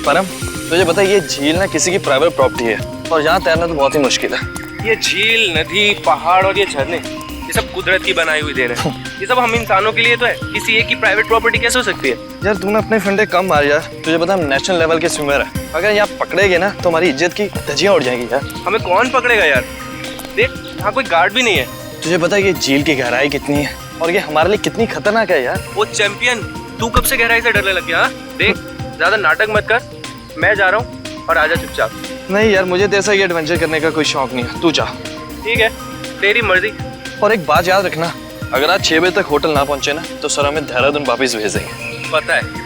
परम, तुझे पता है ये झील ना किसी की प्राइवेट प्रॉपर्टी है और यहाँ तैरना तो बहुत ही मुश्किल है। ये झील, नदी, पहाड़ और ये झरने, ये सब कुदरत की बनाई हुई देन है। ये सब हम इंसानों के लिए तो है, किसी एक की प्राइवेट प्रॉपर्टी कैसे हो सकती है? यार तूने अपने फंडे कम मार यार, तुझे पता हम नेशनल लेवल के स्विमर है। अगर यहाँ पकड़ेगे ना तो हमारी इज्जत की धज्जियां उड़ जाएंगी यार। हमें कौन पकड़ेगा यार? देख यहाँ कोई गार्ड भी नहीं है। तुझे पता है ये झील की गहराई कितनी है और ये हमारे लिए कितनी खतरनाक है यार। वो चैंपियन, तू कब से गहराई से डरने लग गया? देख ज्यादा नाटक मत कर, मैं जा रहा हूँ और आजा चुपचाप। नहीं यार, मुझे तो ऐसा ये एडवेंचर करने का कोई शौक नहीं है, तू जा। ठीक है, तेरी मर्जी। और एक बात याद रखना, अगर आज 6 बजे तक होटल ना पहुंचे ना तो सर हमें देहरादून वापस भेज देंगे। पता है।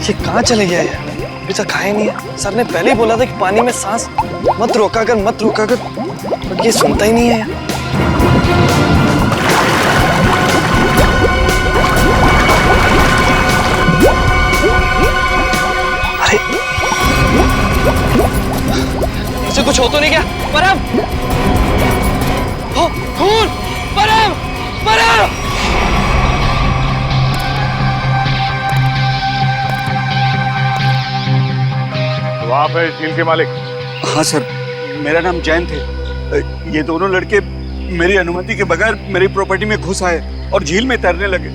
ये कहाँ चले गया यार? अभी तक खाए नहीं है। सर ने पहले ही बोला था कि पानी में सांस मत रोका कर, बट ये सुनता ही नहीं है यार। अरे इसे कुछ हो तो नहीं क्या? परम, खून, परम, परम। आप है झील के मालिक? हाँ सर, मेरा नाम जैन थे। ये दोनों लड़के मेरी अनुमति के बगैर मेरी प्रॉपर्टी में घुस आए और झील में तैरने लगे।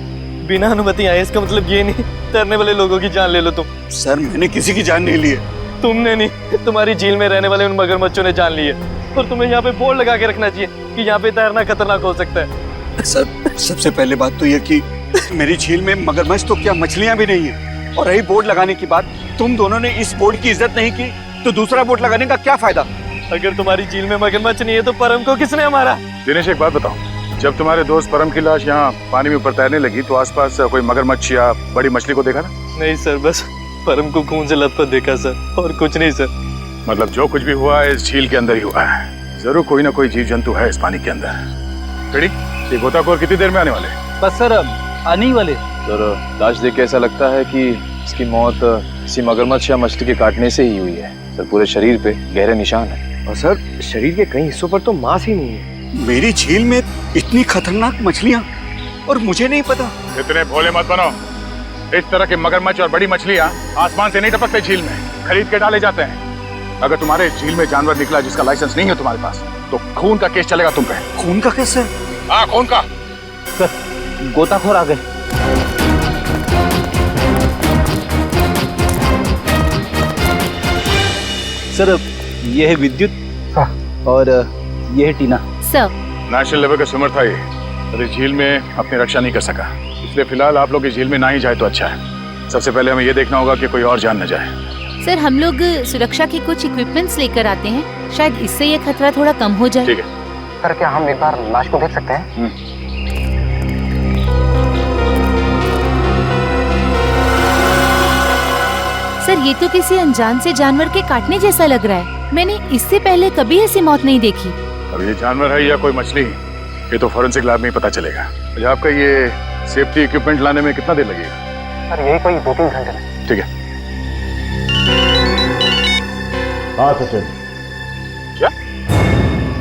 बिना अनुमति आए इसका मतलब ये नहीं तैरने वाले लोगों की जान ले लो तुम। सर मैंने किसी की जान नहीं ली है। तुमने नहीं, तुम्हारी झील में रहने वाले उन मगरमच्छों ने जान ली है। और तुम्हें यहाँ पे बोर्ड लगा के रखना चाहिए कि यहाँ पे तैरना खतरनाक हो सकता है। सर सबसे पहले बात तो यह कि मेरी झील में मगरमच्छ तो क्या मछलियां भी नहीं है। और रही बोर्ड लगाने की बात, तुम दोनों ने इस बोर्ड की इज्जत नहीं की तो दूसरा बोर्ड लगाने का क्या फायदा? अगर तुम्हारी झील में मगरमच्छ नहीं है तो परम को किसने मारा? दिनेश एक बात बताओ, जब तुम्हारे दोस्त परम की लाश यहाँ पानी में ऊपर तैरने लगी तो आसपास कोई मगरमच्छ या बड़ी मछली को देखा ना? नहीं सर, बस परम को खून से लथपथ देखा सर, और कुछ नहीं सर। मतलब जो कुछ भी हुआ है इस झील के अंदर ही हुआ है। जरूर कोई ना कोई जीव जंतु है इस पानी के अंदर। रेडी? ये गोताखोर कितनी देर में आने वाले? बस सर आने ही वाले। सर लाश देख के ऐसा लगता है कि इसकी मौत किसी मगरमच्छ या मछली के काटने से ही हुई है। सर पूरे शरीर पे गहरे निशान है। और सर शरीर के कई हिस्सों पर तो मांस ही नहीं है। मेरी झील में इतनी खतरनाक मछलियां और मुझे नहीं पता। इतने भोले मत बनो। इस तरह के मगरमच्छ और बड़ी मछलियां आसमान से नहीं टपकते झील में, खरीद के डाले जाते हैं। अगर तुम्हारे झील में जानवर निकला जिसका लाइसेंस नहीं है तुम्हारे पास तो खून का केस चलेगा तुम पे। खून का केस है? हाँ खून का। सर गोताखोर आ गए। सर ये है विद्युत और ये है टीना। सर नेशनल लेवल का स्विमर था ये, और इस झील में अपनी रक्षा नहीं कर सका, इसलिए फिलहाल आप लोग इस झील में ना ही जाए तो अच्छा है। सबसे पहले हमें ये देखना होगा कि कोई और जान न जाए। सर हम लोग सुरक्षा के कुछ इक्विपमेंट्स लेकर आते हैं, शायद इससे ये खतरा थोड़ा कम हो जाए। ठीक है। सर क्या हम एक बार लाश को देख सकते हैं? सर ये तो किसी अनजान से जानवर के काटने जैसा लग रहा है। मैंने इससे पहले कभी ऐसी मौत नहीं देखी। अब ये जानवर है या कोई मछली, ये तो फॉरेंसिक लैब में ही पता चलेगा। अच्छा, आपका ये सेफ्टी इक्विपमेंट लाने में कितना देर लगेगा? सर यही कोई 2-3 घंटे में। ठीक है। हाँ सचिन। क्या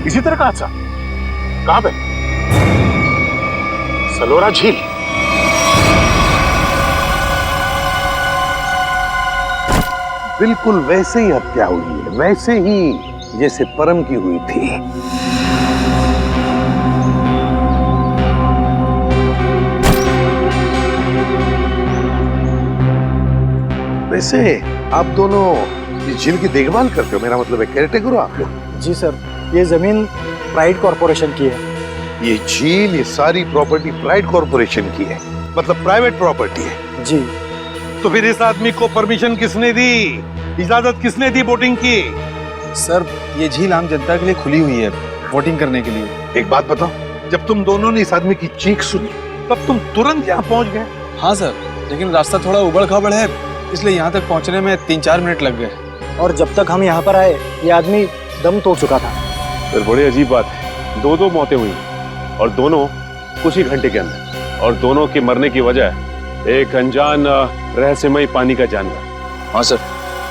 इसी तरह का हादसा? कहाँ पे? सलोरा झील। बिल्कुल वैसे ही हत्या हुई है, वैसे ही जैसे परम की हुई थी। वैसे आप दोनों इस झील की देखभाल करते हो, मेरा मतलब है केयरटेकर हो आप लोग? जी सर, ये जमीन प्राइड कॉर्पोरेशन की है। ये झील, ये सारी प्रॉपर्टी प्राइड कॉर्पोरेशन की है, मतलब प्राइवेट प्रॉपर्टी है। जी। तो फिर इस आदमी को परमिशन किसने दी, इजाजत किसने दी बोटिंग की? सर ये झील आम जनता के लिए खुली हुई है बोटिंग करने के लिए। एक बात बताओ, जब तुम दोनों ने इस आदमी की चीख सुनी तब तुम तुरंत यहाँ पहुंच गए? हाँ सर, लेकिन रास्ता थोड़ा उबड़ खाबड़ है, इसलिए यहाँ तक पहुँचने में 3-4 मिनट लग गए। और जब तक हम यहाँ पर आए ये आदमी दम तोड़ चुका था। फिर बड़ी अजीब बात है, दो मौतें हुई और दोनों कुछ ही घंटे के अंदर, और दोनों के मरने की वजह एक अनजान रहस्यमयी पानी का जानवर। हाँ सर।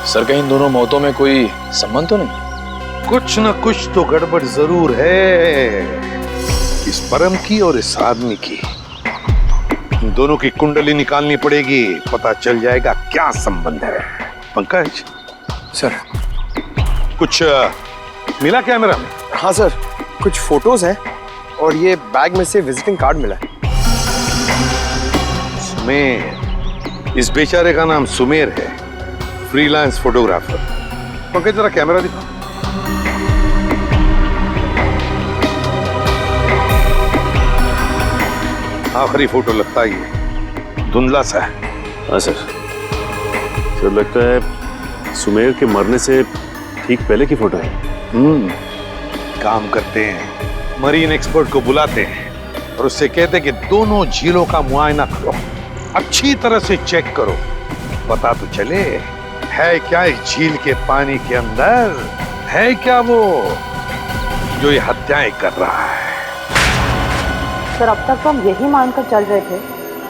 सर कहीं इन दोनों मौतों में कोई संबंध तो नहीं? कुछ न कुछ तो गड़बड़ जरूर है, इस परम की और इस आदमी की। इन दोनों की कुंडली निकालनी पड़ेगी, पता चल जाएगा क्या संबंध है। पंकज सर। कुछ मिला कैमरा में? हाँ सर, कुछ फोटोज हैं और ये बैग में से विजिटिंग कार्ड मिला है। सुमेर, इस बेचारे का नाम सुमेर है, फ्रीलांस फोटोग्राफर। पंकज जरा कैमरा दिखा। आखिरी फोटो लगता ही है, धुंधला सा है। हाँ सर। सर लगता है सुमेर के मरने से ठीक पहले की फोटो है। काम करते हैं, मरीन एक्सपर्ट को बुलाते हैं और उससे कहते हैं कि दोनों झीलों का मुआयना करो, अच्छी तरह से चेक करो, पता तो चले है क्या इस झील के पानी के अंदर, है क्या वो जो ये हत्याएं कर रहा है। सर अब तक तो हम यही मानकर चल रहे थे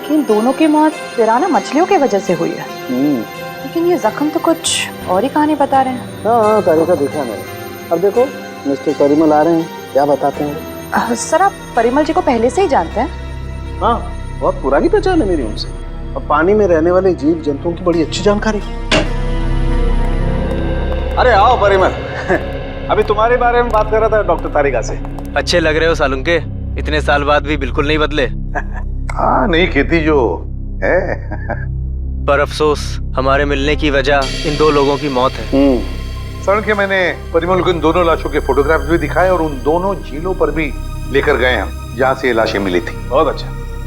कि इन दोनों की मौत पिराना मछलियों की वजह से हुई है, लेकिन ये जख्म तो कुछ और ही कहानी बता रहे हैं। हाँ तरीका देखा मैंने। अब देखो मिस्टर परिमल आ रहे हैं, क्या बताते हैं? सर आप परिमल जी को पहले से ही जानते हैं? हाँ, बहुत पुरानी पहचान है मेरी उनसे, और पानी में रहने वाले जीव जंतुओं की बड़ी अच्छी जानकारी। अरे आओ परिमल। अभी तुम्हारे बारे में बात कर रहा था डॉक्टर तारिका से। अच्छे लग रहे हो सालुंके, इतने साल बाद भी बिल्कुल नहीं बदले। हाँ नहीं खेती जो है। पर अफसोस हमारे मिलने की वजह इन दो लोगों की मौत है। सड़क के मैंने परिमल को इन दोनों लाशों के फोटोग्राफ्स भी दिखाए और उन दोनों झीलों पर भी लेकर गए हम जहाँ से ये लाशें मिली थी। बहुत अच्छा।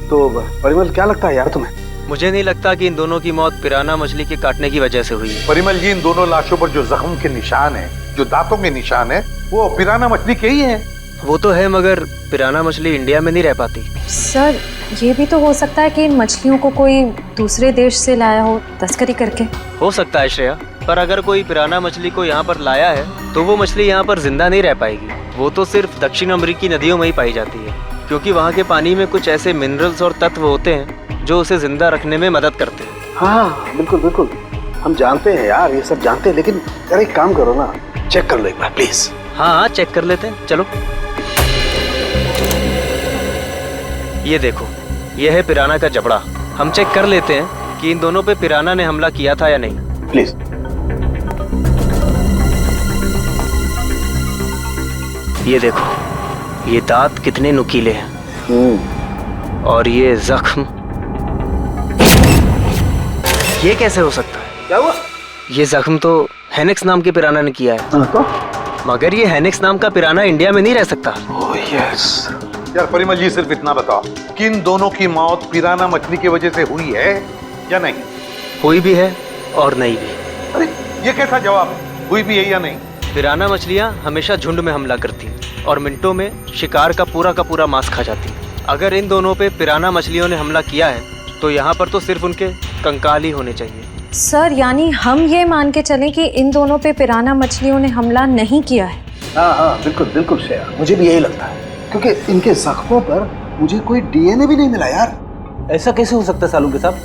तो परिमल क्या लगता है यार तुम्हें? मुझे नहीं लगता कि इन दोनों की मौत पिराना मछली के काटने की वजह से हुई है। परिमल जी, इन दोनों लाशों पर जो जख्म के निशान है, जो दांतों के निशान है, वो पिराना मछली के ही हैं। वो तो है, मगर पिराना मछली इंडिया में नहीं रह पाती। सर ये भी तो हो सकता है कि इन मछलियों को कोई दूसरे देश से लाया हो तस्करी करके। हो सकता है श्रेया, पर अगर कोई पिराना मछली को यहाँ पर लाया है तो वो मछली यहाँ पर जिंदा नहीं रह पाएगी। वो तो सिर्फ दक्षिण अमेरिकी नदियों में ही पाई जाती है, क्योंकि वहाँ के पानी में कुछ ऐसे मिनरल्स और तत्व होते हैं जो उसे जिंदा रखने में मदद करते हैं। हाँ बिल्कुल बिल्कुल, हम जानते हैं यार, ये सब जानते हैं, लेकिन यार एक काम करो ना, चेक कर लो एक बार प्लीज। हाँ चेक कर लेते हैं, चलो। ये देखो, ये है पिराना का जबड़ा। हम चेक कर लेते हैं कि इन दोनों पे पिराना ने हमला किया था या नहीं। प्लीज। ये देखो, ये दांत कितने नुकीले हैं, और ये जख्म, ये कैसे हो सकता है? क्या हुआ? ये जख्म तो हेनेक्स नाम के पिराना ने किया है। तो? मगर ये हेनेक्स नाम का पिराना इंडिया में नहीं रह सकता। Oh yes. यार परिमल जी, सिर्फ इतना बताओ कि इन दोनों की मौत पिराना मछली की वजह से हुई है या नहीं? हुई भी है और नहीं भी। अरे ये कैसा जवाब, हुई भी है या नहीं? पिराना मछलियाँ हमेशा झुंड में हमला करती हैं और मिनटों में शिकार का पूरा मांस खा जाती हैं। अगर इन दोनों पे पिराना मछलियों ने हमला किया है तो यहाँ पर तो सिर्फ उनके कंकाल ही होने चाहिए। सर यानी हम ये मान के चलें कि इन दोनों पे पिराना मछलियों ने हमला नहीं किया है? हाँ बिल्कुल बिल्कुल श्रेया, मुझे भी यही लगता है, क्योंकि इनके जख्मों पर मुझे कोई डीएनए भी नहीं मिला यार। ऐसा कैसे हो सकता है सालुंके साहब?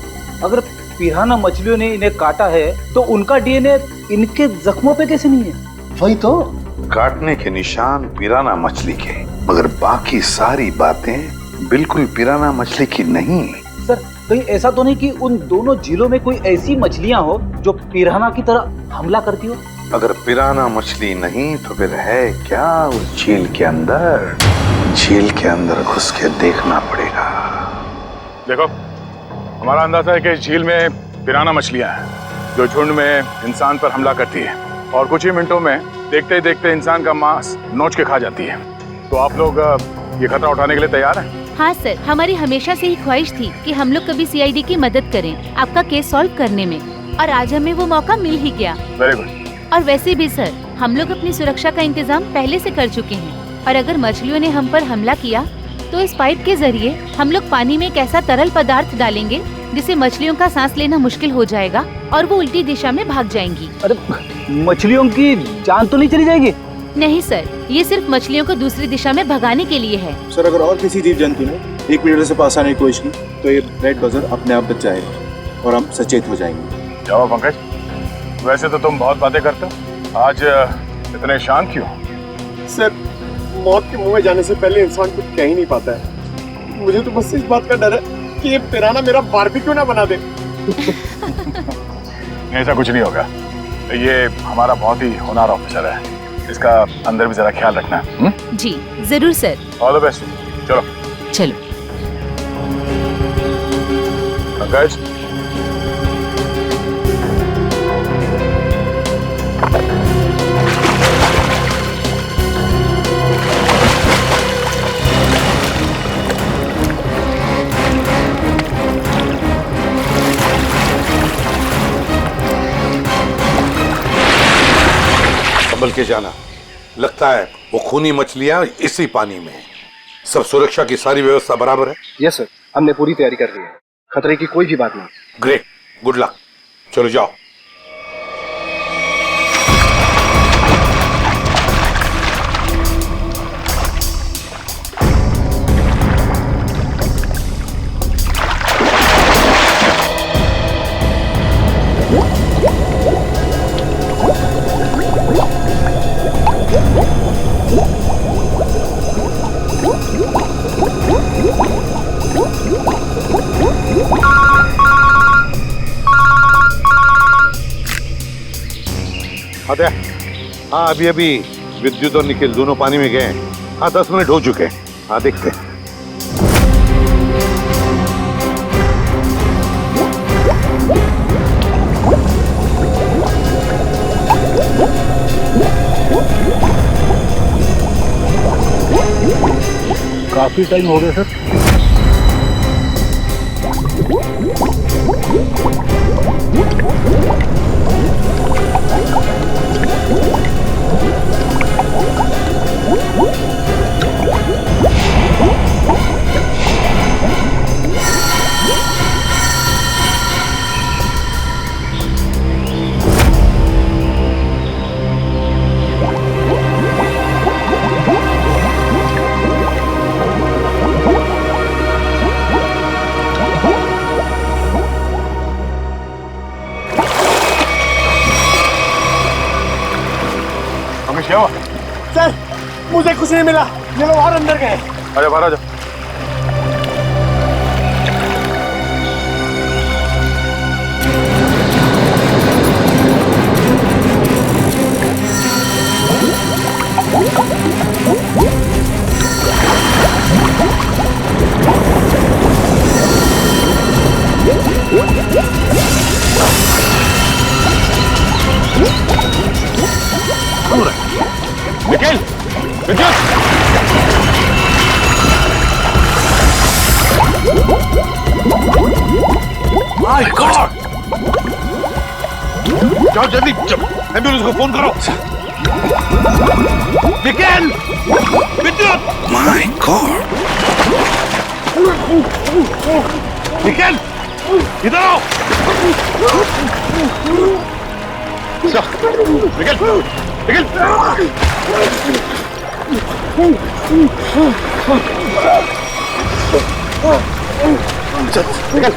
अगर पिराना मछलियों ने इन्हें काटा है तो उनका डीएनए इनके जख्मों पे कैसे नहीं है? वही तो, काटने के निशान पिराना मछली के, मगर बाकी सारी बातें बिल्कुल पिराना मछली की नहीं। सर कहीं ऐसा तो नहीं कि उन दोनों झीलों में कोई ऐसी मछलियां हो जो पिराना की तरह हमला करती हो? अगर पिराना मछली नहीं तो फिर है क्या उस झील के अंदर? झील के अंदर घुस के देखना पड़ेगा। देखो, हमारा अंदाजा है कि इस झील में पिराना मछलियां हैं जो झुंड में इंसान पर हमला करती है और कुछ ही मिनटों में देखते ही देखते इंसान का मांस नोच के खा जाती है। तो आप लोग ये खतरा उठाने के लिए तैयार हैं? हाँ सर, हमारी हमेशा से ही ख्वाहिश थी कि हम लोग कभी सीआईडी की मदद करें आपका केस सॉल्व करने में, और आज हमें वो मौका मिल ही गया। Very good. और वैसे भी सर, हम लोग अपनी सुरक्षा का इंतजाम पहले से कर चुके हैं, और अगर मछलियों ने हम पर हमला किया तो इस पाइप के जरिए हम लोग पानी में एक ऐसा तरल पदार्थ डालेंगे जिससे मछलियों का सांस लेना मुश्किल हो जाएगा और वो उल्टी दिशा में भाग जाएंगी। अरे मछलियों की जान तो नहीं चली जाएगी? नहीं सर, ये सिर्फ मछलियों को दूसरी दिशा में भगाने के लिए है। सर अगर और किसी जीव जंतु ने 1 मीटर से पास आने की कोशिश की तो ये रेड बजर अपने आप बच जाएगा और हम सचेत हो जाएंगे। जाओ पंकज, वैसे तो तुम बहुत बातें करते हो, आज इतने शांत क्यों? सर मौत के मुंह में जाने से पहले इंसान कुछ कह ही नहीं पाता है। मुझे तो बस इस बात का डर है कि ये पिराना मेरा बारबेक्यू ना बना दे। ऐसा कुछ नहीं होगा, ये हमारा बहुत ही होनहार ऑफिसर है, इसका अंदर भी जरा ख्याल रखना। जी जरूर सर। All the best. चलो चलो। पंकज, संभल के जाना, लगता है वो खूनी मछलियां इसी पानी में हैं। सब सुरक्षा की सारी व्यवस्था बराबर है? यस सर, हमने पूरी तैयारी कर ली है, खतरे की कोई भी बात नहीं। Great, good luck. चलो जाओ। हाँ, अभी अभी विद्युत और निखिल दोनों पानी में गए हैं। हाँ 10 मिनट हो चुके हैं। हाँ देखते हैं। काफी टाइम हो गया सर। सर मुझे कुछ नहीं मिला, ये लोग और अंदर गए। अरे बाहर आ जाओ। निखिल, विद्युत! My God! जाओ जल्दी, एम्बुलेंस को फोन करो। निखिल! विद्युत! My God! निखिल! इधर आओ! निखिल! निखिल! चल, निकल!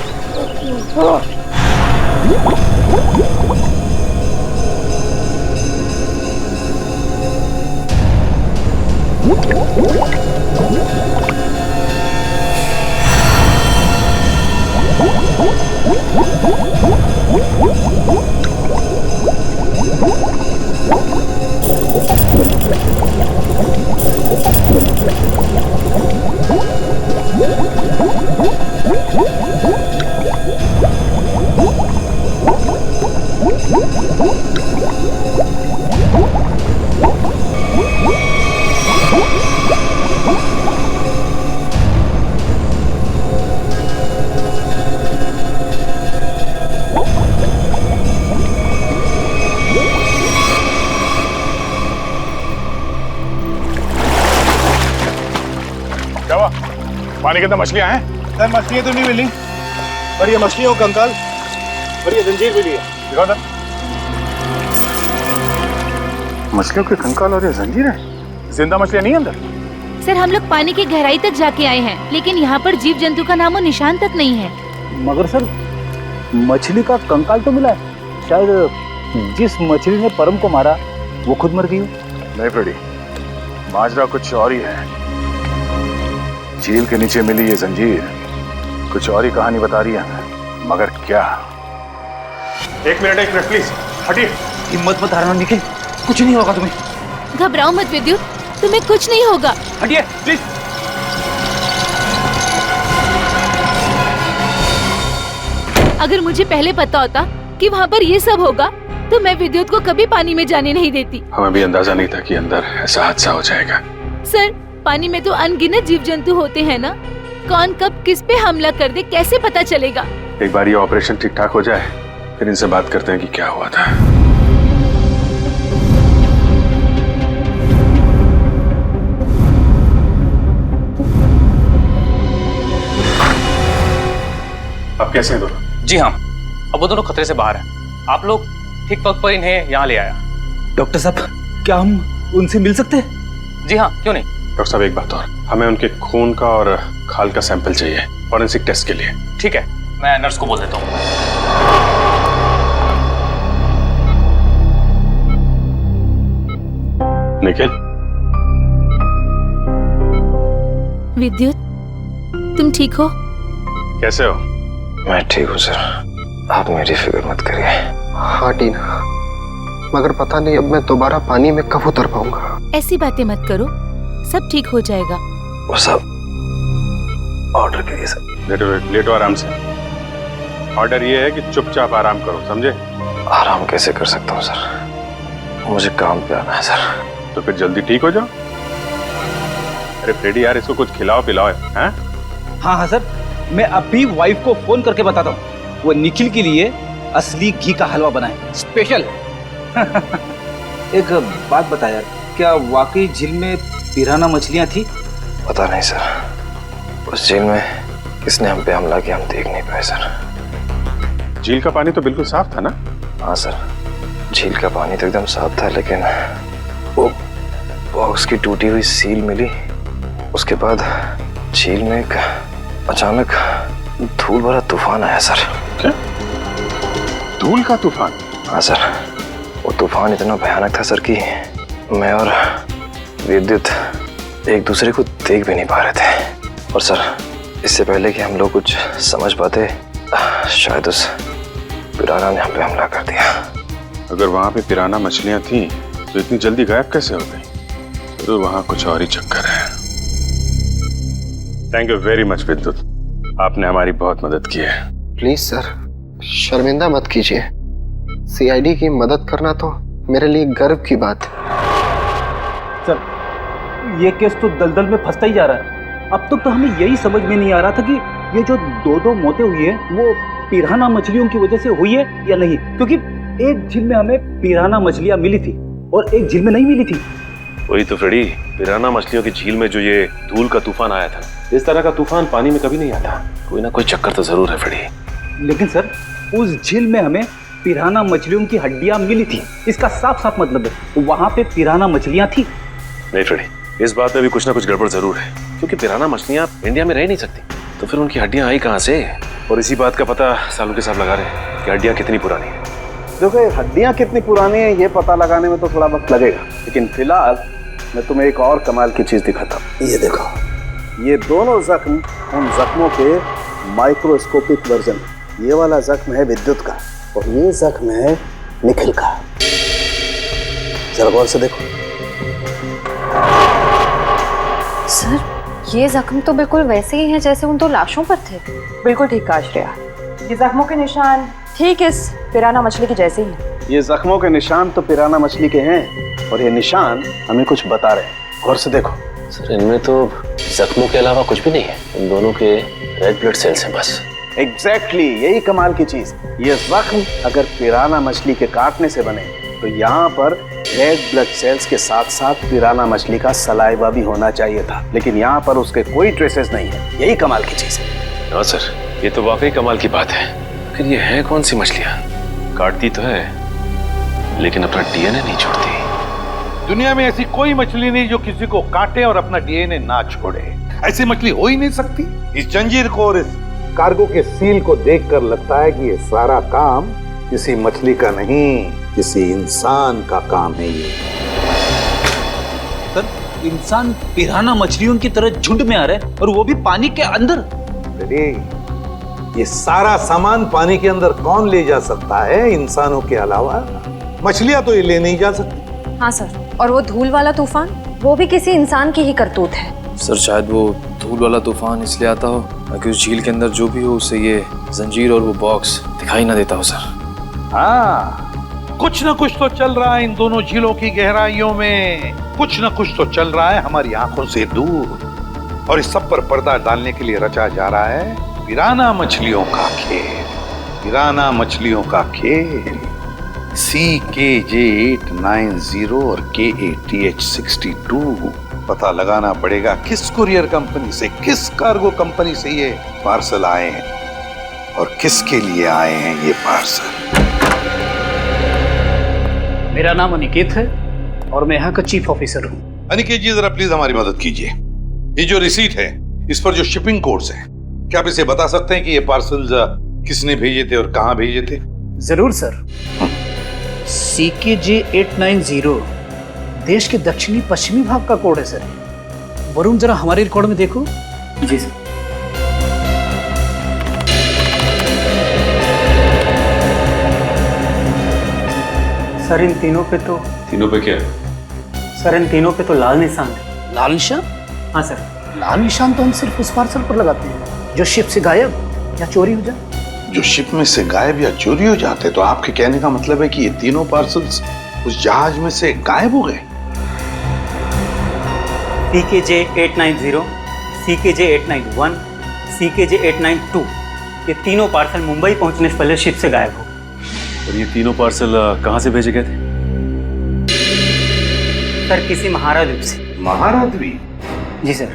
पानी के अंदर मछलियां हैं? सर मछलियाँ तो नहीं मिली, पर ये मछलियों का कंकाल और ये जंजीर मिली है। दिखाओ ना। मछलियों के कंकाल और ये जंजीर है, जिंदा मछलियां नहीं अंदर? सर हम लोग पानी की गहराई तक जाके आए हैं, लेकिन यहाँ पर जीव जंतु का नामो निशान तक नहीं है। मगर सर मछली का कंकाल तो मिला है, शायद जिस मछली ने परम को मारा वो खुद मर गई हो। नहीं फ्रेडी, माजरा कुछ और ही है। झील के नीचे मिली ये जंजीर कुछ और ही कहानी बता रही है, मगर क्या? एक मिनट प्लीज हटिए। हिम्मत मत हारना निखिल, कुछ नहीं होगा तुम्हें। घबराओ मत विद्युत, तुम्हें कुछ नहीं होगा। हटिए प्लीज। अगर मुझे पहले पता होता कि वहाँ पर ये सब होगा तो मैं विद्युत को कभी पानी में जाने नहीं देती। हमें भी अंदाजा नहीं था कि अंदर ऐसा हादसा हो जाएगा। सर पानी में तो अनगिनत जीव जंतु होते हैं ना, कौन कब किस पे हमला कर दे कैसे पता चलेगा? एक बार ये ऑपरेशन ठीक ठाक हो जाए फिर इनसे बात करते हैं कि क्या हुआ था। अब कैसे हैं दोनों? जी हाँ, अब वो दोनों खतरे से बाहर हैं। आप लोग ठीक वक्त पर इन्हें यहाँ ले आया। डॉक्टर साहब क्या हम उनसे मिल सकते हैं? जी हाँ, क्यों नहीं। डॉक्टर साहब एक बात और, हमें उनके खून का और खाल का सैंपल चाहिए फॉरेंसिक टेस्ट के लिए। ठीक है, मैं नर्स को बोल देता हूँ। निखिल। विद्युत तुम ठीक हो? कैसे हो? मैं ठीक हूँ सर, आप मेरी फिक्र मत करिए। हाँ टीना, मगर पता नहीं अब मैं दोबारा पानी में कब उतर पाऊंगा। ऐसी बातें मत करो, सब ठीक हो जाएगा। वो सब ऑर्डर करिए सर। लेटो आराम से। ऑर्डर ये है कि चुपचाप आराम करो, समझे? आराम कैसे कर सकता हूँ सर, मुझे काम पे आना है सर। तो फिर जल्दी ठीक हो जाओ। अरे फ्रेडी यार, इसको कुछ खिलाओ पिलाओ। हैं? हाँ हाँ सर, मैं अभी वाइफ को फोन करके बताता हूँ, वो निखिल के लिए असली घी का हलवा बनाए स्पेशल। एक बात बता यार, क्या वाकई झील में पिराना मछलियाँ थी? पता नहीं सर, उस झील में किसने हम पे हमला किया हम देख नहीं पाए सर। झील का पानी तो बिल्कुल साफ था ना? हाँ सर, झील का पानी तो एकदम साफ था, लेकिन वो बॉक्स की टूटी हुई सील मिली। उसके बाद झील में एक अचानक धूल भरा तूफान आया सर। क्या? धूल का तूफान? हाँ सर, वो तूफान इतना भयानक था सर कि मैं और विद्युत एक दूसरे को देख भी नहीं पा रहे थे। और सर इससे पहले कि हम लोग कुछ समझ पाते, शायद उस पिराना ने हम पे हमला कर दिया। अगर वहां पे पिराना मछलियां थी तो इतनी जल्दी गायब कैसे हो गई? तो वहां कुछ और ही चक्कर है। थैंक यू वेरी मच विद्युत, आपने हमारी बहुत मदद की है। प्लीज सर, शर्मिंदा मत कीजिए। सीआईडी की मदद करना तो मेरे लिए गर्व की बात है। सर ये केस तो दलदल में फंसता ही जा रहा है। अब तक तो हमें यही समझ में नहीं आ रहा था कि ये जो दो मौतें हुई है वो पिराना मछलियों की वजह से हुई है या नहीं, क्योंकि एक झील में हमें पिराना मछलियां मिली थी और एक झील में नहीं मिली थी। वही तो फ्रेडी, पिराना मछलियों की झील में जो ये धूल का तूफान आया था, इस तरह का तूफान पानी में कभी नहीं आता। कोई ना कोई चक्कर तो जरूर है फ्रेडी। लेकिन सर उस झील में हमें पिराना मछलियों की हड्डियां मिली थी, इसका साफ साफ मतलब है वहां पे पिराना मछलियां थी। नहीं फ्रेडी, इस बात में भी कुछ ना कुछ गड़बड़ जरूर है, क्योंकि पिराना मछलियां इंडिया में रह नहीं सकती, तो फिर उनकी हड्डियां आई कहाँ से? और इसी बात का पता सालों के साथ लगा रहे हैं कि हड्डियां कितनी पुरानी है। देखो हड्डियां कितनी पुरानी है ये पता लगाने में तो थोड़ा वक्त लगेगा, लेकिन फिलहाल मैं तुम्हें एक और कमाल की चीज दिखाता हूँ। ये देखो, ये दोनों जख्म उन जख्मों के माइक्रोस्कोपिक वर्जन। ये वाला जख्म है विद्युत का और ये जख्म है निखिल का। जरा गौर से देखो। सर ये जख्म तो बिल्कुल वैसे ही हैं जैसे उन दो लाशों पर थे। बिल्कुल ठीक कहा श्रेया, ये जख्मों के निशान ठीक इस पिराना मछली के जैसे ही हैं। ये जख्मों के निशान तो पिराना मछली के हैं और ये निशान हमें कुछ बता रहे हैं। गौर से देखो। सर इनमें तो जख्मों के अलावा कुछ भी नहीं है, इन दोनों के रेड ब्लड सेल्स हैं बस। एग्जैक्टली, यही कमाल की चीज। ये जख्म अगर पिराना मछली के काटने से बने तो यहाँ पर रेड ब्लड सेल्स के साथ साथ पिराना मछली का सलाइवा भी होना चाहिए था, लेकिन यहाँ पर उसके कोई ट्रेसेस नहीं है। यही कमाल की चीज है। हाँ सर, ये तो वाकई कमाल की बात है। फिर ये है कौन सी मछलियाँ? काटती तो है लेकिन अपना डीएनए नहीं छोड़ती। दुनिया में ऐसी कोई मछली नहीं जो किसी को काटे और अपना डीएनए ना छोड़े। ऐसी मछली हो ही नहीं सकती। इस जंजीर को और इस कार्गो के सील को देखकर लगता है कि ये सारा काम किसी मछली का नहीं, किसी इंसान का काम है। ये सर, इंसान पिराना मछलियों की तरह झुंड में आ रहे हैं और वो भी पानी के अंदर। अरे ये सारा सामान पानी के अंदर कौन ले जा सकता है इंसानों के अलावा? मछलियां तो ये ले नहीं जा सकती। हाँ सर, और वो धूल वाला तूफान, वो भी किसी इंसान की ही करतूत है। सर शायद वो धूल वाला तूफान इसलिए आता हो ताकि उस झील के अंदर जो भी हो उसे ये जंजीर और वो बॉक्स दिखाई ना देता हो सर। हाँ, कुछ ना कुछ तो चल रहा है इन दोनों झीलों की गहराइयों में। कुछ ना कुछ तो चल रहा है हमारी आंखों से दूर, और इस सब पर पर्दा डालने के लिए रचा जा रहा है पिराना मछलियों का खेल। पिराना मछलियों का खेल। CKJ890 और KATH62। पता लगाना पड़ेगा किस कुरियर कंपनी से, किस कार्गो कंपनी से ये पार्सल आए हैं और किसके लिए आए हैं ये पार्सल। मेरा नाम अनिकेत है और मैं यहाँ का चीफ ऑफिसर हूँ। अनिकेत जी, जरा प्लीज हमारी मदद कीजिए। ये जो रिसीट है, इस पर जो शिपिंग कोड्स हैं, क्या आप इसे बता सकते हैं कि ये पार्सल किसने भेजे थे और कहाँ भेजे थे? जरूर सर। CKJ890 देश के दक्षिणी पश्चिमी भाग का कोड है सर। वरुण, जरा हमारे रिकॉर्ड में देखो। जी सर। सर इन तीनों पे तो क्या? सर इन तीनों पे तो लाल निशान है। लाल निशान? हाँ सर, लाल निशान तो हम सिर्फ उस पार्सल पर लगाते हैं जो शिप से गायब या चोरी हो जाए। जो शिप में से गायब या चोरी हो जाते, तो आपके कहने का मतलब है कि ये तीनों पार्सल्स उस जहाज में से गायब हो गए? CKJ890, CKJ891, CKJ892 ये तीनों पार्सल मुंबई पहुंचने से पहले शिप से गायब हो गए। और ये तीनों पार्सल कहाँ से भेजे गए थे? सर किसी महाराद्वीप से। महाराद्वीप? जी सर।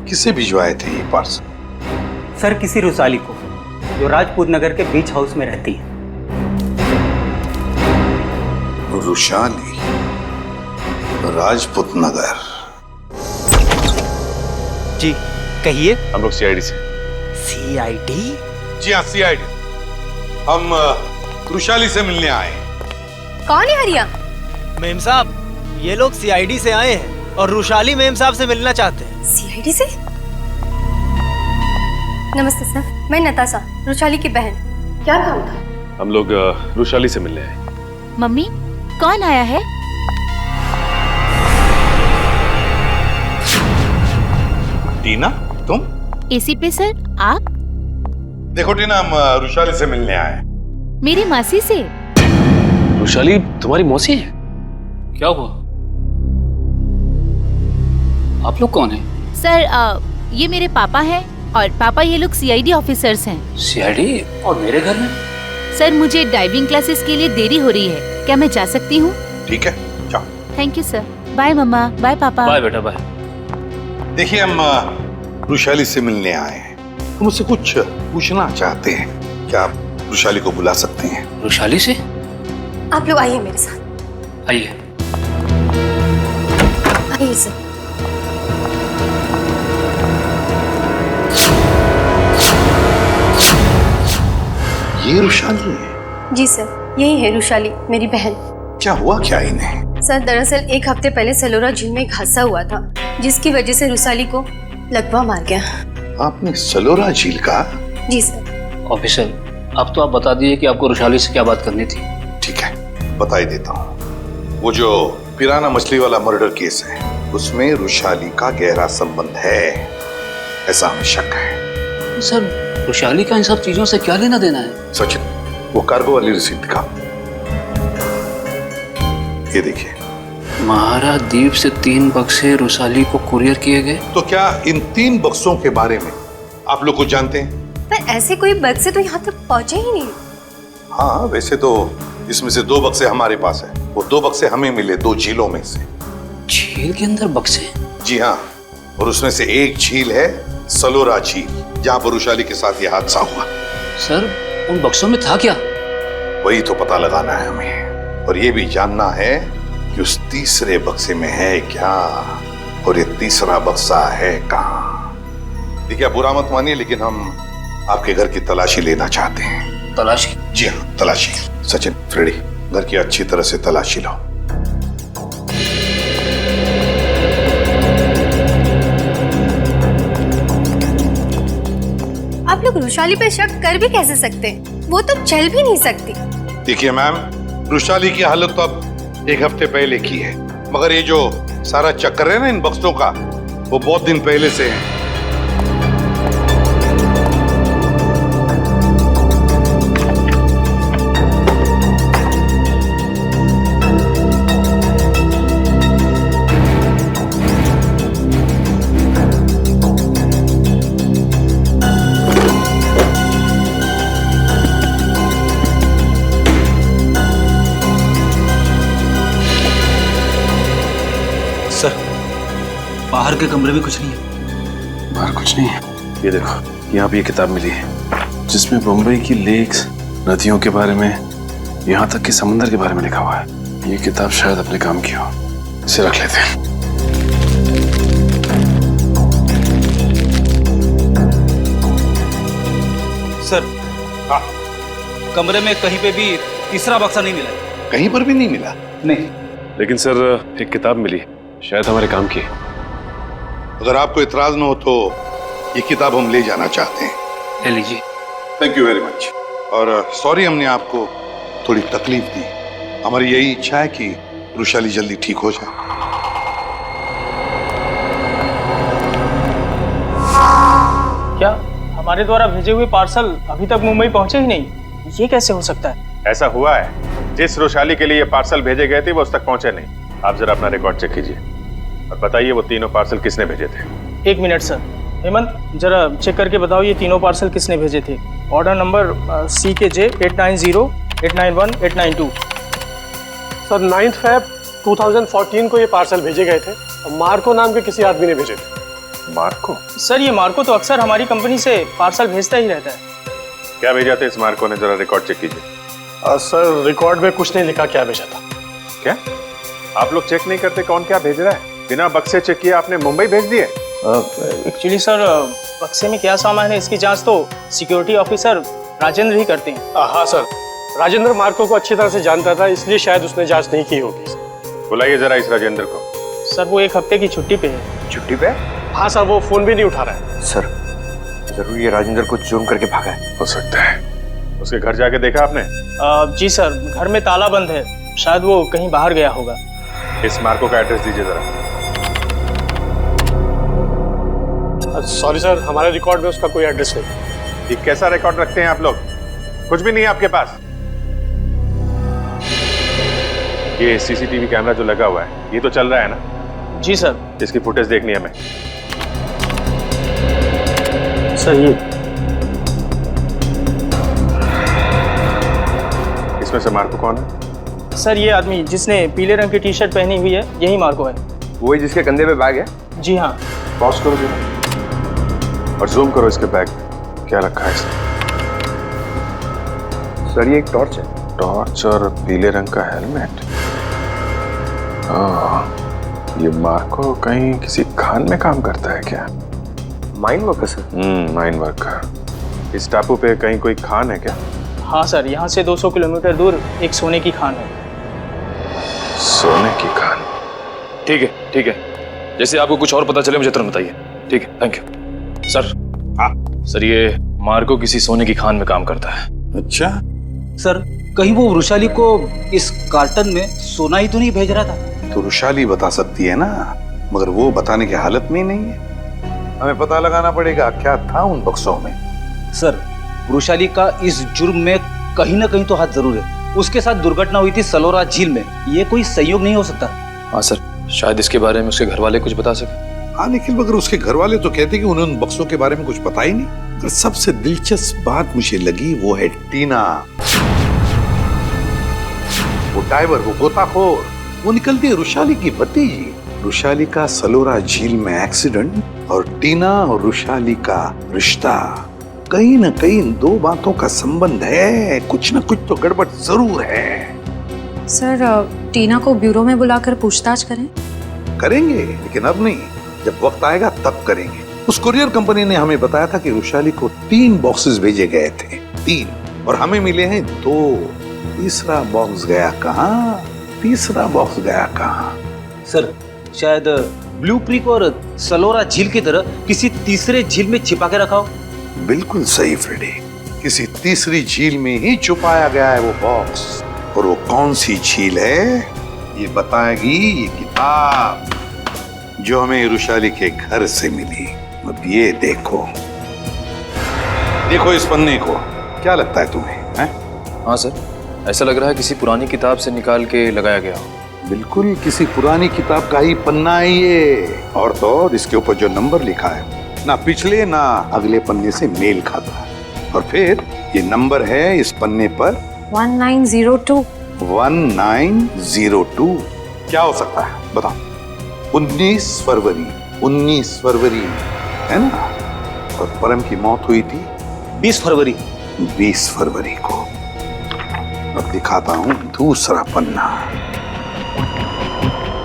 किसे भिजवाए थे ये पार्सल? सर किसी रुसाली को, जो राजपूत नगर के बीच हाउस में रहती है। रुशाली, राजपूत नगर। जी कहिए। हम लोग CID से। CID? जी हाँ, CID। हम रुशाली से मिलने आए। कौन है हरिया? मेम साहब, ये लोग CID से आए हैं और रुशाली मेम साहब से मिलना चाहते हैं। CID से? नमस्ते सर, मैं नताशा, रुशाली की बहन। क्या काम था? हम लोग रुशाली से मिलने आए। मम्मी, कौन आया है? टीना, तुम? एसी पे सर, आप? देखो टीना, हम रुशाली से मिलने आए। मेरी मासी से। रुशाली तुम्हारी मौसी है? क्या हुआ? आप लोग कौन हैं? सर ये मेरे पापा हैं और पापा ये लोग CID ऑफिसर्स हैं। CID? और मेरे घर में? सर मुझे डाइविंग क्लासेस के लिए देरी हो रही है, क्या मैं जा सकती हूँ? ठीक है, जाओ। Thank you sir. बाय मम्मा, बाय पापा। बाय बेटा, बाय। देखिए, हम रुशाली से मिलने आए हैं। हम उससे कुछ पूछना चाहते हैं। क्या आप रुशाली को बुला सकते हैं? रुशाली से? आप लोग आइए मेरे साथ। आइए। आइए सर। ये रुशाली है? जी सर, यही है रुशाली, मेरी बहन। क्या हुआ क्या इन्हें? सर दरअसल 1 हफ्ते पहले सलोरा झील में एक हादसा हुआ था, जिसकी वजह से रुशाली को लकवा मार गया। आपने सलोरा झील का? जी सर। ऑफिसर, अब तो आप बता दिए कि आपको रुशाली से क्या बात करनी थी। ठीक है, बता ही देता हूँ। वो जो पिराना मछली वाला मर्डर केस है, उसमें रुशाली का गहरा संबंध है, ऐसा हमें शक है। सर, रुशाली का इन सब चीजों से क्या लेना देना है? सचिन, वो कार्गो वाली रिसीट दिखा। ये देखिए। महाराद्वीप से 3 बक्से रुशाली को कुरियर किए गए। तो क्या इन 3 बक्सों के बारे में आप लोग कुछ जानते हैं? पर ऐसे कोई बक्से तो यहाँ तक पहुँचे ही नहीं। हाँ, वैसे तो इसमें से 2 बक्से हमारे पास है वो 2 बक्से हमें मिले 2 झीलों में से। झील के अंदर बक्से? जी हाँ, और उसमें से एक झील है सलोरा झील, जहां पर वृषाली के साथ यह हादसा हुआ। सर उन बक्सों में था क्या? वही तो पता लगाना है हमें, और ये भी जानना है कि उस तीसरे बक्से में है क्या, और ये तीसरा बक्सा है कहाँ। देखिए, आप बुरा मत मानिए, लेकिन हम आपके घर की तलाशी लेना चाहते हैं। तलाशी? जी हाँ, तलाशी। सचिन, फ्रेडी, घर की अच्छी तरह से तलाशी लो। आप लोग वृषाली पे शक कर भी कैसे सकते हैं? वो तो चल भी नहीं सकती। देखिए मैम, वृषाली की हालत तो अब 1 हफ्ते पहले की है, मगर ये जो सारा चक्कर है ना इन बक्सों का, वो बहुत दिन पहले से है। बाहर के कमरे में कुछ नहीं है। बाहर कुछ नहीं है? ये देखो, यहाँ पे ये किताब मिली है जिसमें बम्बई की लेक्स, नदियों के बारे में, यहाँ तक कि समंदर के बारे में लिखा हुआ है। ये किताब शायद अपने काम की हो, इसे रख लेते हैं। सर, हाँ, कमरे में कहीं पे भी तीसरा बक्सा नहीं मिला। कहीं पर भी नहीं मिला? नहीं। लेकिन सर एक किताब मिली, शायद हमारे काम की। अगर आपको इतराज न हो तो ये किताब हम ले जाना चाहते हैं। ले लीजिए। Thank you very much. और सॉरी हमने आपको थोड़ी तकलीफ दी। हमारी यही इच्छा है कि वृषाली जल्दी ठीक हो जाए। क्या हमारे द्वारा भेजे हुए पार्सल अभी तक मुंबई पहुंचे ही नहीं? ये कैसे हो सकता है? ऐसा हुआ है, जिस वृषाली के लिए पार्सल भेजे गए थे वो उस तक पहुंचे नहीं। आप जरा अपना रिकॉर्ड चेक कीजिए और बताइए वो तीनों पार्सल किसने भेजे थे। 1 मिनट सर। हेमंत, जरा चेक करके बताओ ये तीनों पार्सल किसने भेजे थे। Order number CKJ 890 891 892। Sir 9 Feb 2014 को ये पार्सल भेजे गए थे और मार्को नाम के किसी आदमी ने भेजे थे। मार्को? सर ये मार्को तो अक्सर हमारी कंपनी से पार्सल भेजता ही रहता है। क्या भेजा था इस मार्को ने? जरा रिकॉर्ड चेक कीजिए। सर रिकॉर्ड में कुछ नहीं लिखा क्या भेजा था। क्या आप लोग चेक नहीं करते कौन क्या भेज रहा है? बिना बक्से चेक किए आपने मुंबई भेज दिए? एक्चुअली सर, बक्से में क्या सामान है इसकी जांच तो सिक्योरिटी ऑफिसर राजेंद्र ही करते हैं। हाँ सर, राजेंद्र मार्को को अच्छी तरह से जानता था, इसलिए शायद उसने जांच नहीं की होगी। बुलाइए जरा इस राजेंद्र को। सर वो 1 हफ्ते की छुट्टी पे है। छुट्टी पे? हाँ सर, वो फोन भी नहीं उठा रहा है। सर जरूर ये राजेंद्र को चूम करके भागा है। हो सकता है। उसके घर जाके देखा आपने? जी सर, घर में ताला बंद है, शायद वो कहीं बाहर गया होगा। इस मार्को का एड्रेस दीजिए जरा। सॉरी सर, हमारे रिकॉर्ड में उसका कोई एड्रेस नहीं। ये कैसा रिकॉर्ड रखते हैं आप लोग? कुछ भी नहीं है आपके पास? ये CCTV कैमरा जो लगा हुआ है ये तो चल रहा है ना? जी सर। इसकी फुटेज देखनी है हमें। सर ये इसमें से मार्को कौन है? सर ये आदमी जिसने पीले रंग की टी-शर्ट पहनी हुई है यही मार्को है। वही जिसके कंधे पे बैग है? जी हाँ। पॉज करो जरा और जूम करो इसके बैग। क्या रखा है इसमें? सर ये एक टॉर्च है। टॉर्च और पीले रंग का हेलमेट। ये मार्को कहीं किसी खान में काम करता है क्या? Mine worker sir? Mine worker. इस टापू पे कहीं कोई खान है क्या? हाँ सर, यहाँ से 200 किलोमीटर दूर एक सोने की खान है। सोने की खान? ठीक है ठीक है, जैसे आपको कुछ और पता चले मुझे तुरंत बताइए। ठीक है, थैंक यू सर। हाँ सर, ये मार्को किसी सोने की खान में काम करता है। अच्छा सर, कहीं वो वृषाली को इस कार्टन में सोना ही तो नहीं भेज रहा था? तो वृषाली बता सकती है ना, मगर वो बताने की हालत में ही नहीं है। हमें पता लगाना पड़ेगा क्या था उन बक्सों में। सर, वृषाली का इस जुर्म में कहीं ना कहीं तो हाथ जरूर है। उसके साथ दुर्घटना हुई थी सलोरा झील में, ये कोई संयोग नहीं हो सकता। हाँ सर, शायद इसके बारे में उसके घर वाले कुछ बता सके। हाँ, लेकिन मगर उसके घर वाले तो कहते कि उन्हें उन बक्सों के बारे में कुछ पता ही नहीं। मगर सबसे दिलचस्प बात मुझे लगी वो है टीना। वो डाइवर, वो गोताखोर, वो निकलती है रुशाली की भतीजी। रुशाली का सलोरा झील में एक्सीडेंट और टीना और रुशाली का रिश्ता, कहीं न कहीं इन दो बातों का संबंध है। कुछ न कुछ तो गड़बड़ जरूर है। सर टीना को ब्यूरो में बुलाकर पूछताछ करें? करेंगे, लेकिन अब नहीं, जब वक्त आएगा तब करेंगे। उस कुरियर कंपनी ने हमें बताया था कि रुशाली को 3 बॉक्सेस भेजे गए थे, 3, और हमें मिले हैं 2। तीसरा बॉक्स गया कहाँ? तीसरा बॉक्स गया कहाँ? सर शायद ब्लू क्रीक और सलोरा झील की तरह किसी तीसरे झील में छिपा के रखा हो। बिल्कुल सही फ्रेडी, किसी तीसरी झील में ही छुपाया गया है वो बॉक्स। और वो कौन सी झील है ये बताएगी ये किताब जो हमें रुशाली के घर से मिली। अब ये देखो, देखो इस पन्ने को, क्या लगता है तुम्हें? हैं? हाँ सर, ऐसा लग रहा है किसी पुरानी किताब से निकाल के लगाया गया हो। बिल्कुल किसी पुरानी किताब का ही पन्ना है ये। और तो और इसके ऊपर जो नंबर लिखा है ना पिछले ना अगले पन्ने से मेल खाता है। और फिर ये नंबर है इस पन्ने पर 1902। 1902 क्या हो सकता है बताओ? 19 फरवरी है ना? और परम की मौत हुई थी 20 फरवरी। 20 फरवरी को। अब दिखाता हूं दूसरा पन्ना,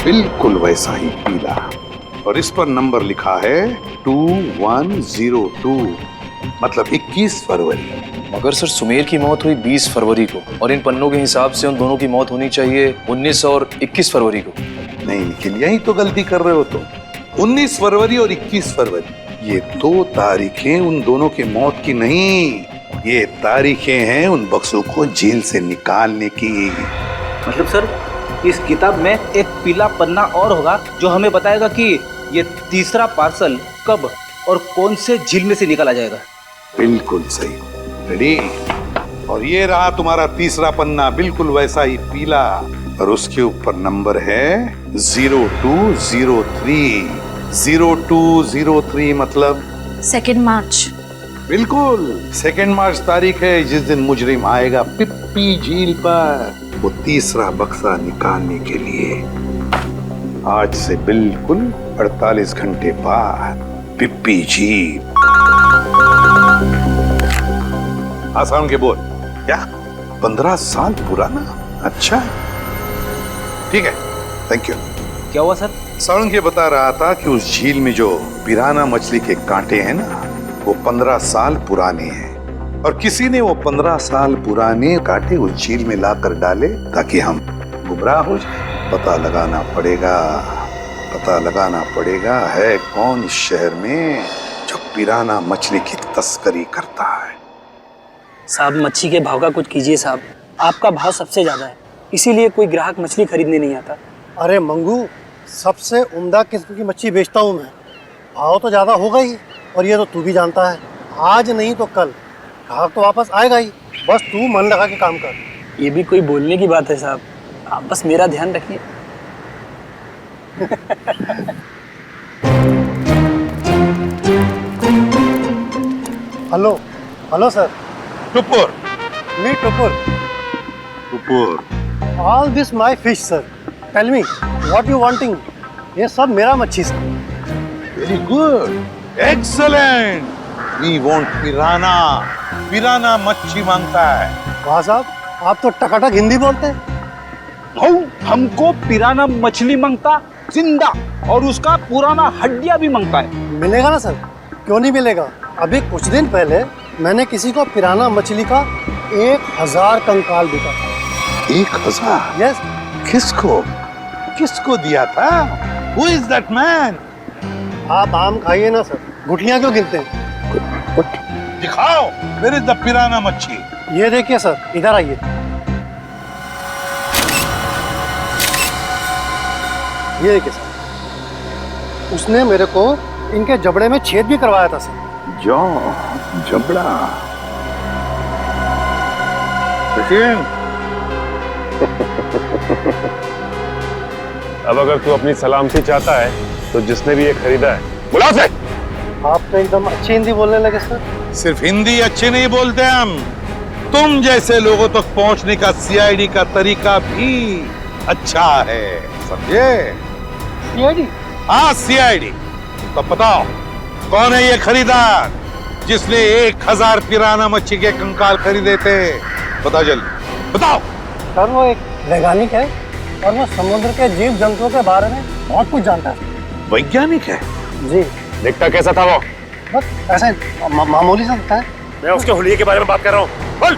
बिल्कुल वैसा ही पीला, और इस पर नंबर लिखा है 2102, मतलब 21 फरवरी। मगर सर सुमेर की मौत हुई 20 फरवरी को, और इन पन्नों के हिसाब से उन दोनों की मौत होनी चाहिए 19 और 21 फरवरी को। नहीं, लेकिन यही तो गलती कर रहे हो तुम। 19 फरवरी और 21 फरवरी, ये 2 तारीखें उन दोनों की मौत की नहीं, ये तारीखें हैं उन बक्सों को जेल से निकालने की। मतलब सर इस किताब में एक पीला पन्ना और होगा जो हमें बताएगा कि ये तीसरा पार्सल कब और कौन से झील में से निकाला जाएगा। बिल्कुल सही, रेडी। और ये रहा तुम्हारा तीसरा पन्ना, बिल्कुल वैसा ही पीला, और उसके ऊपर नंबर है 0203। 0203 मतलब 2 मार्च। बिल्कुल 2 मार्च तारीख है जिस दिन मुजरिम आएगा पिप्पी झील पर वो तीसरा बक्सा निकालने के लिए। आज से बिल्कुल 48 घंटे बाद पिप्पी झील। आसान के बोल क्या? 15 साल पुराना? अच्छा ठीक है, थैंक यू। क्या हुआ सर? साउंड ये बता रहा था कि उस झील में जो पिराना मछली के कांटे हैं ना, वो 15 साल पुराने हैं, और किसी ने वो 15 साल पुराने कांटे उस झील में लाकर डाले ताकि हम गुमराह हो जाए। पता लगाना पड़ेगा है कौन इस शहर में जो पिराना मछली की तस्करी करता है। साहब मच्छी के भाव का कुछ कीजिए साहब, आपका भाव सबसे ज्यादा है, इसीलिए कोई ग्राहक मछली खरीदने नहीं आता। अरे मंगू, सबसे उम्दा किस्म की मच्छली बेचता हूँ मैं, भाव तो ज़्यादा होगा ही, और ये तो तू भी जानता है, आज नहीं तो कल ग्राहक तो वापस आएगा ही, बस तू मन लगा के काम कर। ये भी कोई बोलने की बात है साहब, आप बस मेरा ध्यान रखिए। Hello sir. Tupur. Me Tupur. All this my fish sir, tell me what you wanting. ये सब मेरा मच्छी सर। Very good, excellent. We want piranha. Piranha मच्छी मांगता है। वाह साहब, आप तो टकाटक हिंदी बोलते हैं। हमको पिराना मछली मांगता जिंदा, और उसका पुराना हड्डियां भी मांगता है। मिलेगा ना सर, क्यों नहीं मिलेगा। अभी कुछ दिन पहले मैंने किसी को पिराना मछली का 1000 कंकाल दिया था। 1000? यस। किसको दिया था? Who is that man? आप आम खाइए ना सर, गुठलियां क्यों गिनते हैं? दिखाओ, where is the पिराना मच्छी? ये देखिए सर, इधर आइए। ये देखिए सर, उसने मेरे को इनके जबड़े में छेद भी करवाया था सर। जबड़ा। अब अगर तू अपनी सलामती चाहता है तो जिसने भी ये खरीदा है बुला से। आप तो एकदम अच्छी हिंदी बोलने लगे सर। सिर्फ हिंदी अच्छी नहीं बोलते हम, तुम जैसे लोगों तक पहुंचने का सीआईडी का तरीका भी अच्छा है, समझे? सीआईडी? हाँ, सीआईडी। तो बताओ, कौन है ये खरीदार जिसने 1000 पिराना मच्छी के कंकाल खरीदे थे? बताओ जल्दी, बताओ। सर वो एक वैज्ञानिक है और वो समुद्र के जीव जंतुओं के बारे में बहुत कुछ जानता है। वैज्ञानिक है? जी। दिखता कैसा था वो? बस ऐसे मामूली सा दिखता है। मैं उसके हुलिये के बारे में बात कर रहा हूँ। बोल।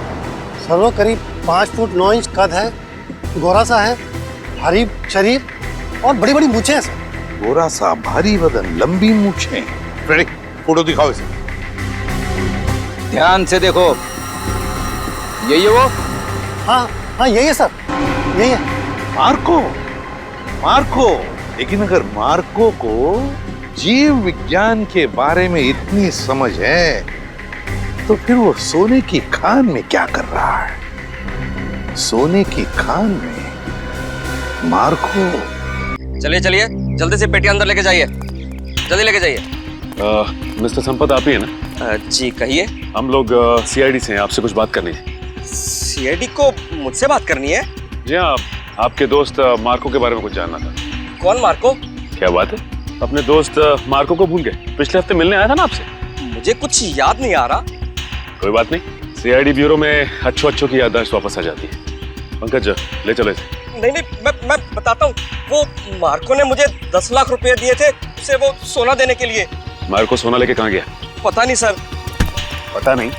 सर वो करीब 5 फुट 9 इंच कद है, गोरा सा है, भारी शरीर और बड़ी बड़ी मूछें हैं सर। गोरा सा, भारी बदन, लंबी मूछें। रेडी, फोटो दिखाओ इसे। ध्यान से देखो, यही है वो? हाँ हाँ यही है सर, यही है। मार्को? मार्को? लेकिन अगर मार्को को जीव विज्ञान के बारे में इतनी समझ है तो फिर वो सोने की खान में क्या कर रहा है? सोने की खान में मार्को। चलिए चलिए, जल्दी से पेटी अंदर लेके जाइए, जल्दी लेके जाइए। मिस्टर संपत आप ही है ना? जी कहिए। हम लोग सीआईडी से हैं, आपसे कुछ बात करनी है। सीआईडी को मुझसे बात करनी है? जी हाँ, आपके दोस्त मार्को के बारे में कुछ जानना था। कौन मार्को? क्या बात है, अपने दोस्त मार्को को भूल गए? पिछले हफ्ते मिलने आया था ना आपसे। मुझे कुछ याद नहीं आ रहा। कोई बात नहीं, सीआईडी ब्यूरो में अच्छों की याददाश्त वापस आ जाती है। पंकज ले चलो इसे। नहीं नहीं, मैं बताता हूँ। वो मार्को ने मुझे 10 लाख रुपए दिए थे उसे वो सोना देने के लिए। मार्को सोना लेके कहाँ गया? पता नहीं सर। पता नहीं?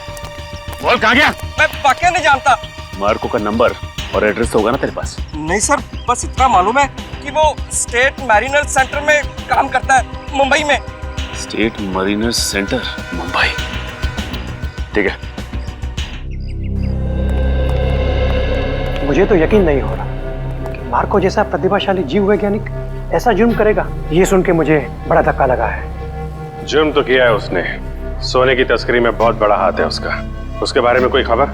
बोल कहाँ गया? मैं वाकई नहीं जानता। मार्को का नंबर और एड्रेस तो होगा ना तेरे पास? नहीं सर, बस इतना मालूम है कि वो स्टेट मैरिनर सेंटर में काम करता है, मुंबई में। State mariner centre, Mumbai. ठीक है। मुझे तो यकीन नहीं हो रहा कि मार्को जैसा प्रतिभाशाली जीव वैज्ञानिक ऐसा जुर्म करेगा। ये सुन के मुझे बड़ा धक्का लगा है। जुर्म तो किया है उसने, सोने की तस्करी में बहुत बड़ा हाथ है उसका। उसके बारे में कोई खबर?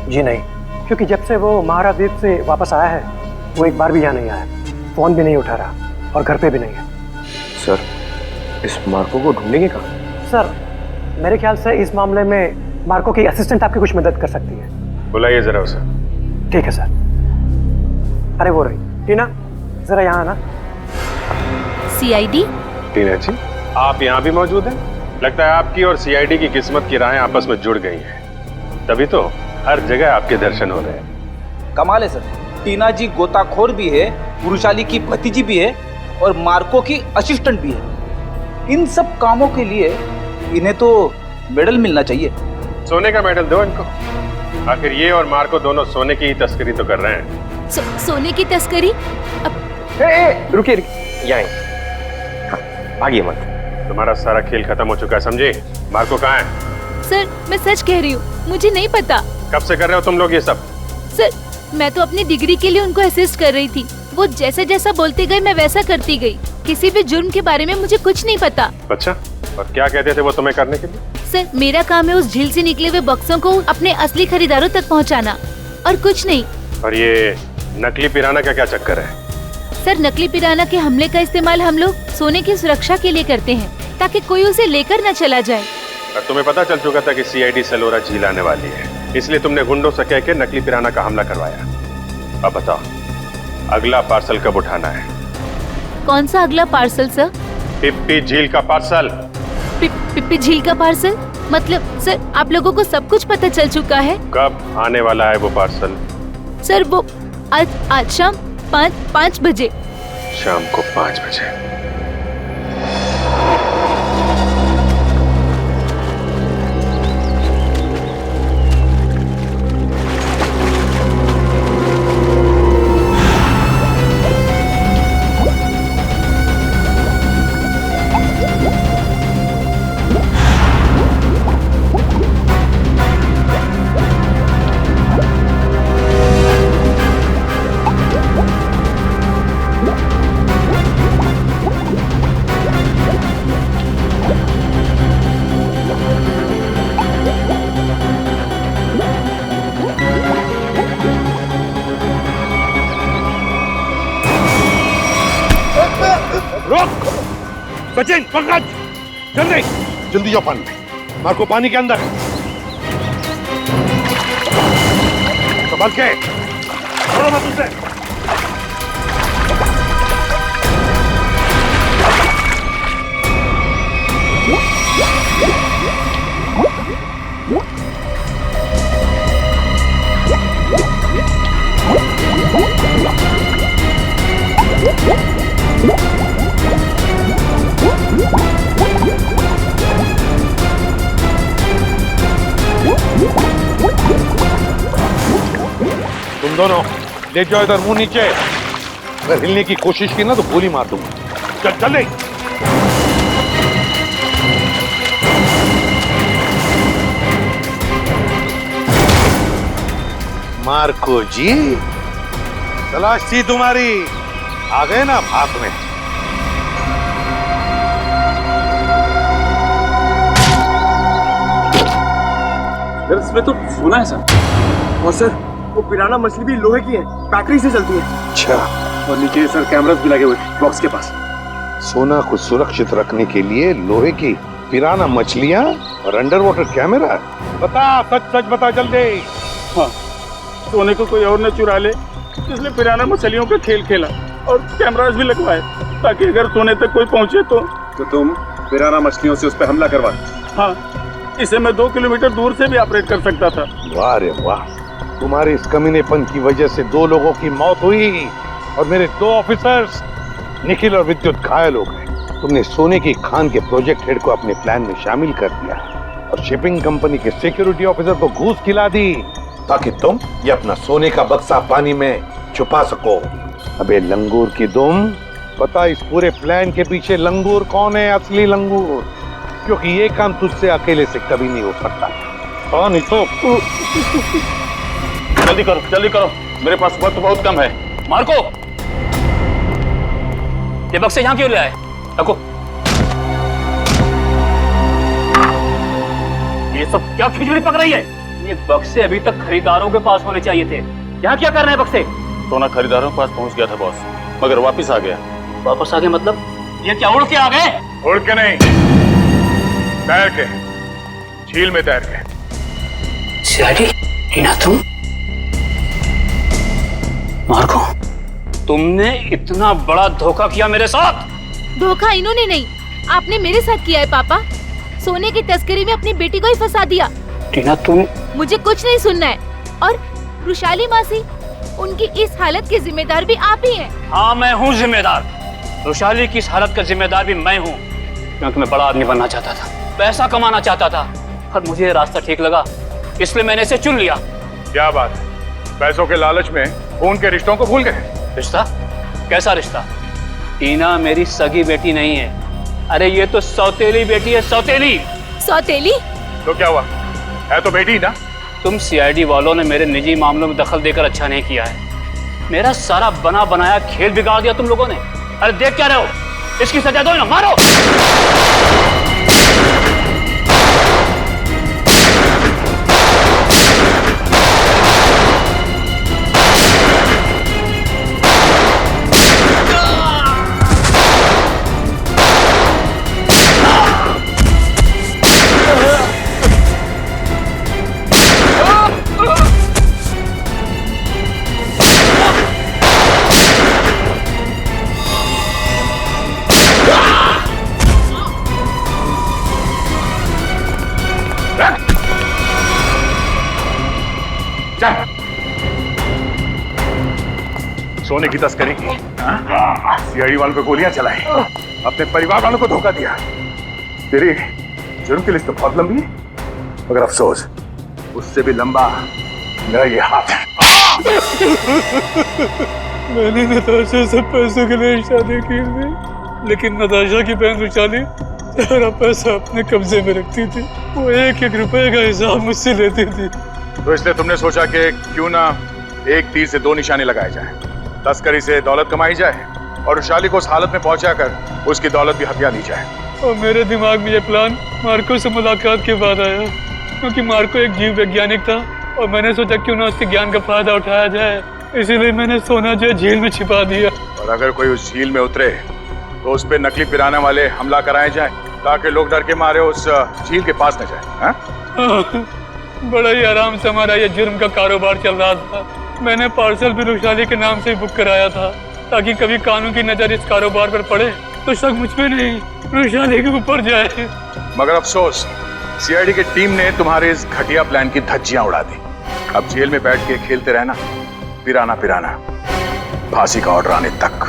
जी नहीं, क्योंकि जब से वो महाद्वीप से वापस आया है वो एक बार भी यहाँ नहीं आया, फोन भी नहीं उठा रहा और घर पे भी नहीं है। सर, इस मार्को को ढूंढेंगे कहाँ? सर, मेरे ख्याल से इस मामले में मार्को की असिस्टेंट आपकी कुछ मदद कर सकती है। बुलाइए जरा उसे। ठीक है सर। अरे वो रही टीना, जरा यहाँ आना। सीआईडी? टीना जी, आप यहाँ भी मौजूद हैं? लगता है आपकी और सीआईडी की किस्मत की राहें आपस में जुड़ गई हैं। तभी तो हर जगह आपके दर्शन हो रहे हैं। कमाल है सर, टीना जी गोताखोर भी है, पुरुषाली की भतीजी भी है और मार्को की असिस्टेंट भी है। इन सब कामों के लिए इन्हें तो मेडल मिलना चाहिए। सोने का मेडल दो इनको। आखिर ये और मार्को दोनों सोने की तस्करी तो कर रहे हैं। सोने की तस्करी? रुकिए, यहाँ भागिए मत। तुम्हारा सारा खेल खत्म हो चुका है, समझे? मार्को कहाँ है? सर, मैं सच कह रही हूँ, मुझे नहीं पता। कब से कर रहे हो तुम लोग ये सब? सर, मैं तो अपनी डिग्री के लिए उनको असिस्ट कर रही थी। वो जैसा जैसा बोलते गए मैं वैसा करती गई। किसी भी जुर्म के बारे में मुझे कुछ नहीं पता। अच्छा, और क्या कहते थे वो तुम्हें करने के लिए? सर, मेरा काम है उस झील से निकले हुए बक्सों को अपने असली खरीदारों तक पहुंचाना, और कुछ नहीं। और ये नकली पिराना का क्या चक्कर है? सर, नकली पिराना के हमले का इस्तेमाल हम लोग सोने की सुरक्षा के लिए करते हैं, ताकि कोई उसे लेकर न चला जाए। और तुम्हें पता चल चुका था कि सीआईडी सेलोरा झील आने वाली है, इसलिए तुमने गुंडों से कह के नकली पिराना का हमला करवाया। अब बताओ, अगला पार्सल कब उठाना है? कौन सा अगला पार्सल सर? पिप्पी झील का पार्सल। पिप्पी झील का पार्सल? मतलब सर, आप लोगों को सब कुछ पता चल चुका है? कब आने वाला है वो पार्सल? सर, वो आज शाम 5 बजे। शाम को 5 बजे। सचिन, पंकज, जल्दी जल्दी जाओ पानी में। मार्को पानी के अंदर है। संभल के, छोड़ो मत उसे। तुम दोनों ले जाओ इधर, मुंह नीचे। अगर हिलने की कोशिश की ना तो गोली मार दूंगा। चल चल ले। मार्को जी, तलाश थी तुम्हारी, आ गए ना भाग में। इसमें तो सोना है सर। और सर वो पिराना मछली भी लोहे की है, बैटरी से चलती है। अच्छा। और नीचे सर कैमरास भी लगे हुए बॉक्स के पास। सोना को सुरक्षित रखने के लिए लोहे की पिराना मछलियां और अंडर वाटर कैमरा। बता, सच सच बता जल्दी। हाँ, सोने को कोई और न चुरा ले, इसलिए पिराना मछलियों पे खेल खेला और कैमरास भी लगवाए ताकि अगर सोने तक कोई पहुंचे तो तुम पिराना मछलियों से उस पर हमला करवा। हाँ, इसे मैं 2 किलोमीटर दूर से भी ऑपरेट कर सकता था। वाह रे वाह, तुम्हारे इस कमीनेपन की वजह से 2 लोगों की मौत हुई और मेरे 2 ऑफिसर्स निखिल और विद्युत घायल हो गए। तुमने सोने की खान के प्रोजेक्ट हेड को अपने प्लान में शामिल कर दिया और शिपिंग कंपनी के सिक्योरिटी ऑफिसर को घूस खिला दी ताकि तुम ये अपना सोने का बक्सा पानी में छुपा सको। अबे लंगूर की दुम, पता इस पूरे प्लान के पीछे लंगूर कौन है? असली लंगूर, क्योंकि ये काम तुझसे अकेले से कभी नहीं हो सकता। और नहीं तो जल्दी करो, मेरे पास वक्त बहुत कम है। मार्को, ये बक्से यहाँ क्यों ले आए? रखो। ये सब क्या खिचड़ी पक रही है? ये बक्से अभी तक खरीदारों के पास होने चाहिए थे। यहाँ क्या कर रहे हैं बक्से? सोना खरीदारों के पास पहुंच गया था बॉस, मगर वापस आ गया। वापस आ गए मतलब? ये क्या उड़ के आ गए? उड़ के नहीं, तैर के, झील में तैर के। सीआईडी, टीना तुम? मार्को, तुमने इतना बड़ा धोखा किया मेरे साथ? धोखा इन्होंने नहीं, आपने मेरे साथ किया है पापा। सोने की तस्करी में अपनी बेटी को ही फंसा दिया। टीना तुम? मुझे कुछ नहीं सुनना है। और रुशाली मासी, उनकी इस हालत के जिम्मेदार भी आप ही हैं। हाँ, मैं हूँ जिम्मेदार। रुशाली की इस हालत का जिम्मेदार भी मैं हूँ, क्योंकि मैं बड़ा आदमी बनना चाहता था, पैसा कमाना चाहता था, और मुझे ये रास्ता ठीक लगा, इसलिए मैंने इसे चुन लिया। क्या बात है, पैसों के लालच में खून के रिश्तों को भूल गए? रिश्ता? कैसा रिश्ता? टीना मेरी सगी बेटी नहीं है। अरे ये तो सौतेली बेटी है, सौतेली। सौतेली? तो क्या हुआ, है तो बेटी ना। तुम सीआईडी वालों ने मेरे निजी मामलों में दखल देकर अच्छा नहीं किया है। मेरा सारा बना बनाया खेल बिगाड़ दिया तुम लोगों ने। अरे देख क्या रहे हो, इसकी सजा दो ना, मारो। सोने की तस्करी की, सीआईडी वालों पे गोलियां चलाई, अपने परिवार वालों को धोखा दिया। तेरी जुर्म की लिस्ट तो बहुत लंबी है, मगर अफसोस उससे भी लंबा मेरा ये हाथ है। मैंने नताशा से पैसों के लिए शादी की थी, लेकिन नताशा की बहन रुशाली सारा पैसा अपने कब्जे में रखती थी। वो 1-1 रुपए का हिसाब मुझसे लेती थी। तो इसलिए तुमने सोचा कि क्यों ना एक तीर से 2 निशाने लगाए जाए, तस्करी से दौलत कमाई जाए और रुशाली को उस हालत में पहुंचाकर उसकी दौलत भी हथिया ली जाए। और मेरे दिमाग में ये प्लान मार्को से मुलाकात के बाद आया, क्योंकि मार्को एक जीव वैज्ञानिक था और मैंने सोचा क्यों ना उसके ज्ञान का फायदा उठाया जाए, इसीलिए मैंने सोना जो झील में छिपा दिया। और अगर कोई उस झील में उतरे तो उस पे नकली पिराना वाले हमला कराए जाए, ताकि लोग डर के मारे उस झील के पास न जाए। बड़ा ही आराम से हमारा ये जुर्म का कारोबार चल रहा था। मैंने पार्सल भी रुशाली के नाम से ही बुक कराया था ताकि कभी कानून की नजर इस कारोबार पर पड़े तो शक मुझ पे नहीं रुशाली के ऊपर जाए। मगर अफसोस सीआईडी की टीम ने तुम्हारे इस घटिया प्लान की धज्जियां उड़ा दी। अब जेल में बैठ के खेलते रहना, पिराना पिराना, फांसी का ऑर्डर आने तक।